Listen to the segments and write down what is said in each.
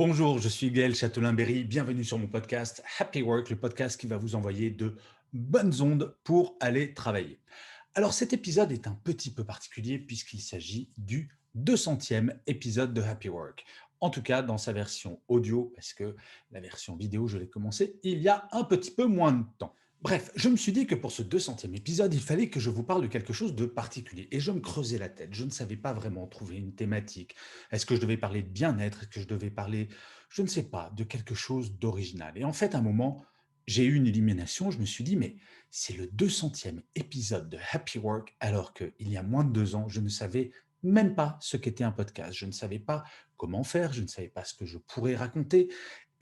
Bonjour, je suis Gaël Châtelain-Berry. Bienvenue sur mon podcast Happy Work, le podcast qui va vous envoyer de bonnes ondes pour aller travailler. Alors cet épisode est un petit peu particulier puisqu'il s'agit du 200e épisode de Happy Work. En tout cas, dans sa version audio, parce que la version vidéo, je l'ai commencé il y a un petit peu moins de temps. Bref, je me suis dit que pour ce 200e épisode, il fallait que je vous parle de quelque chose de particulier. Et je me creusais la tête. Je ne savais pas vraiment trouver une thématique. Est-ce que je devais parler de bien-être? Est-ce que je devais parler, je ne sais pas, de quelque chose d'original? Et en fait, à un moment, j'ai eu une illumination. Je me suis dit, mais c'est le 200e épisode de Happy Work, alors qu'il y a moins de 2 ans, je ne savais même pas ce qu'était un podcast. Je ne savais pas comment faire, je ne savais pas ce que je pourrais raconter.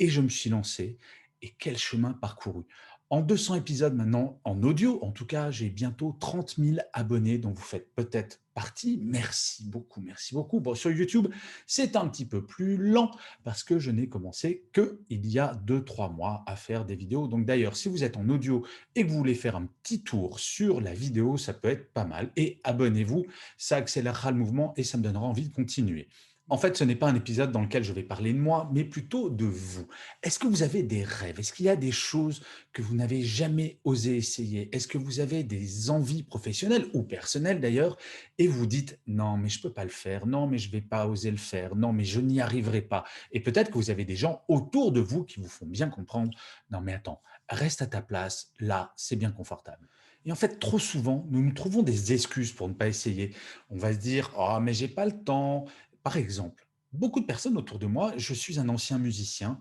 Et je me suis lancé. Et quel chemin parcouru! En 200 épisodes maintenant, en audio, en tout cas, j'ai bientôt 30 000 abonnés dont vous faites peut-être partie. Merci beaucoup, merci beaucoup. Bon, sur YouTube, c'est un petit peu plus lent parce que je n'ai commencé qu'il y a 2-3 mois à faire des vidéos. Donc d'ailleurs, si vous êtes en audio et que vous voulez faire un petit tour sur la vidéo, ça peut être pas mal. Et abonnez-vous, ça accélérera le mouvement et ça me donnera envie de continuer. En fait, ce n'est pas un épisode dans lequel je vais parler de moi, mais plutôt de vous. Est-ce que vous avez des rêves? Est-ce qu'il y a des choses que vous n'avez jamais osé essayer? Est-ce que vous avez des envies professionnelles ou personnelles d'ailleurs et vous dites: «Non, mais je ne peux pas le faire. Non, mais je ne vais pas oser le faire. Non, mais je n'y arriverai pas» et peut-être que vous avez des gens autour de vous qui vous font bien comprendre: «Non, mais attends, reste à ta place, là, c'est bien confortable». Et en fait, trop souvent, nous nous trouvons des excuses pour ne pas essayer. On va se dire: «Oh, mais j'ai pas le temps». Par exemple, beaucoup de personnes autour de moi, je suis un ancien musicien,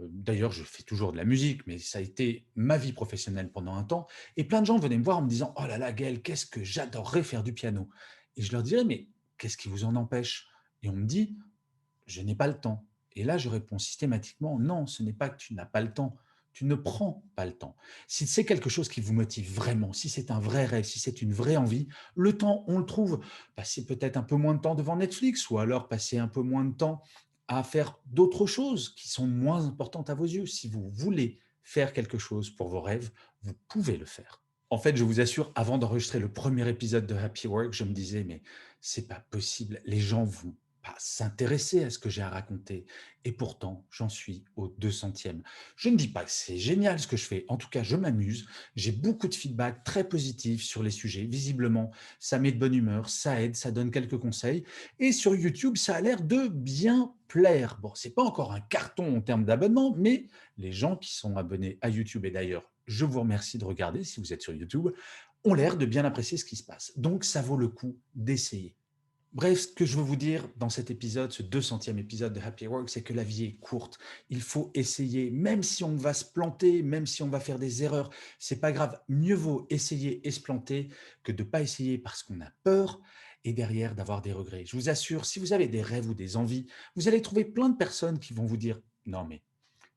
d'ailleurs je fais toujours de la musique, mais ça a été ma vie professionnelle pendant un temps et plein de gens venaient me voir en me disant: «Oh là là Gaël, qu'est-ce que j'adorerais faire du piano» et je leur dirais: «Mais qu'est-ce qui vous en empêche?» et on me dit: «Je n'ai pas le temps» et là je réponds systématiquement: «Non, ce n'est pas que tu n'as pas le temps, tu ne prends pas le temps». Si c'est quelque chose qui vous motive vraiment, si c'est un vrai rêve, si c'est une vraie envie, le temps, on le trouve. Passez peut-être un peu moins de temps devant Netflix ou alors passer un peu moins de temps à faire d'autres choses qui sont moins importantes à vos yeux. Si vous voulez faire quelque chose pour vos rêves, vous pouvez le faire. En fait, je vous assure, avant d'enregistrer le premier épisode de Happy Work, je me disais, mais c'est pas possible, les gens vont pas s'intéresser à ce que j'ai à raconter. Et pourtant, j'en suis au 200e. Je ne dis pas que c'est génial ce que je fais. En tout cas, je m'amuse. J'ai beaucoup de feedback très positif sur les sujets. Visiblement, ça met de bonne humeur, ça aide, ça donne quelques conseils. Et sur YouTube, ça a l'air de bien plaire. Bon, c'est pas encore un carton en termes d'abonnement, mais les gens qui sont abonnés à YouTube, et d'ailleurs, je vous remercie de regarder si vous êtes sur YouTube, ont l'air de bien apprécier ce qui se passe. Donc, ça vaut le coup d'essayer. Bref, ce que je veux vous dire dans cet épisode, ce 200e épisode de Happy Work, c'est que la vie est courte. Il faut essayer, même si on va se planter, même si on va faire des erreurs, c'est pas grave. Mieux vaut essayer et se planter que de pas essayer parce qu'on a peur et derrière d'avoir des regrets. Je vous assure, si vous avez des rêves ou des envies, vous allez trouver plein de personnes qui vont vous dire: «Non mais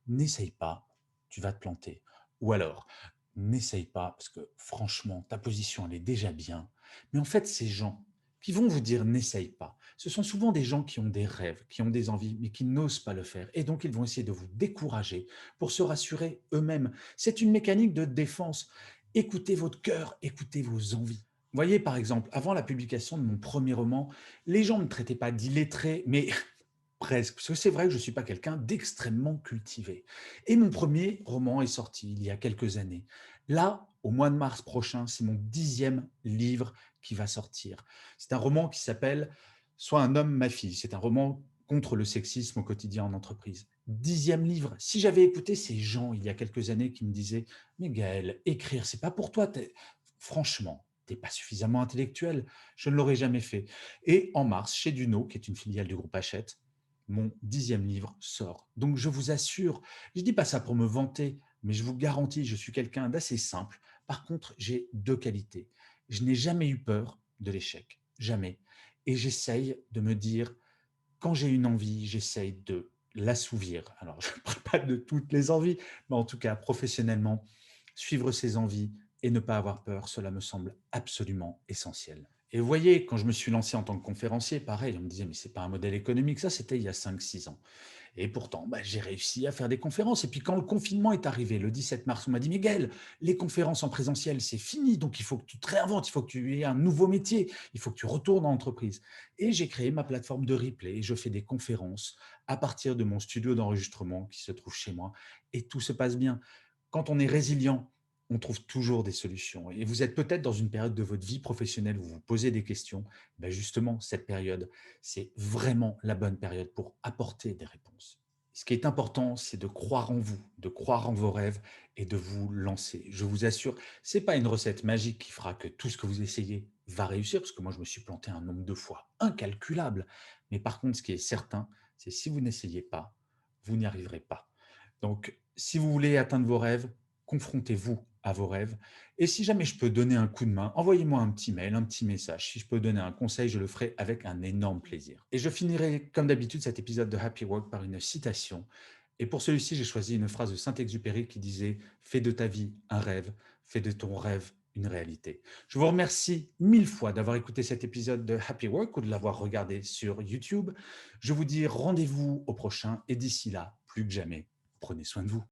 n'essaye pas, tu vas te planter». Ou alors: «N'essaye pas parce que franchement, ta position, elle est déjà bien». Mais en fait, ces gens qui vont vous dire: «N'essaye pas», ce sont souvent des gens qui ont des rêves, qui ont des envies, mais qui n'osent pas le faire et donc ils vont essayer de vous décourager pour se rassurer eux-mêmes. C'est une mécanique de défense. Écoutez votre cœur, écoutez vos envies. Vous voyez, par exemple, avant la publication de mon premier roman, les gens ne me traitaient pas d'illettré, mais presque, parce que c'est vrai que je ne suis pas quelqu'un d'extrêmement cultivé. Et mon premier roman est sorti il y a quelques années. Là, au mois de mars prochain, c'est mon 10e livre qui va sortir. C'est un roman qui s'appelle Sois un homme, ma fille. C'est un roman contre le sexisme au quotidien en entreprise. 10e livre. Si j'avais écouté ces gens il y a quelques années qui me disaient: «Mais Gaël, écrire, c'est pas pour toi. Franchement, t'es pas suffisamment intellectuel», je ne l'aurais jamais fait. Et en mars, chez Duno, qui est une filiale du groupe Hachette, mon 10e livre sort. Donc je vous assure, je ne dis pas ça pour me vanter, mais je vous garantis, je suis quelqu'un d'assez simple. Par contre, j'ai 2 qualités. Je n'ai jamais eu peur de l'échec, jamais. Et j'essaye de me dire, quand j'ai une envie, j'essaye de l'assouvir. Alors, je ne parle pas de toutes les envies, mais en tout cas, professionnellement, suivre ses envies et ne pas avoir peur, cela me semble absolument essentiel. Et vous voyez, quand je me suis lancé en tant que conférencier, pareil, on me disait, mais c'est pas un modèle économique, ça c'était il y a 5-6 ans. Et pourtant, j'ai réussi à faire des conférences. Et puis quand le confinement est arrivé, le 17 mars, on m'a dit, Miguel, les conférences en présentiel, c'est fini. Donc, il faut que tu te réinventes, il faut que tu aies un nouveau métier, il faut que tu retournes en entreprise. Et j'ai créé ma plateforme de replay et je fais des conférences à partir de mon studio d'enregistrement qui se trouve chez moi. Et tout se passe bien. Quand on est résilient, on trouve toujours des solutions. Et vous êtes peut-être dans une période de votre vie professionnelle où vous vous posez des questions. Justement, cette période, c'est vraiment la bonne période pour apporter des réponses. Ce qui est important, c'est de croire en vous, de croire en vos rêves et de vous lancer. Je vous assure, ce n'est pas une recette magique qui fera que tout ce que vous essayez va réussir, parce que moi, je me suis planté un nombre de fois incalculable. Mais par contre, ce qui est certain, c'est si vous n'essayez pas, vous n'y arriverez pas. Donc, si vous voulez atteindre vos rêves, confrontez-vous à vos rêves. Et si jamais je peux donner un coup de main, envoyez-moi un petit mail, un petit message. Si je peux donner un conseil, je le ferai avec un énorme plaisir. Et je finirai, comme d'habitude, cet épisode de Happy Work par une citation. Et pour celui-ci, j'ai choisi une phrase de Saint-Exupéry qui disait « Fais de ta vie un rêve, fais de ton rêve une réalité ». Je vous remercie 1000 fois d'avoir écouté cet épisode de Happy Work ou de l'avoir regardé sur YouTube. Je vous dis rendez-vous au prochain et d'ici là, plus que jamais, prenez soin de vous.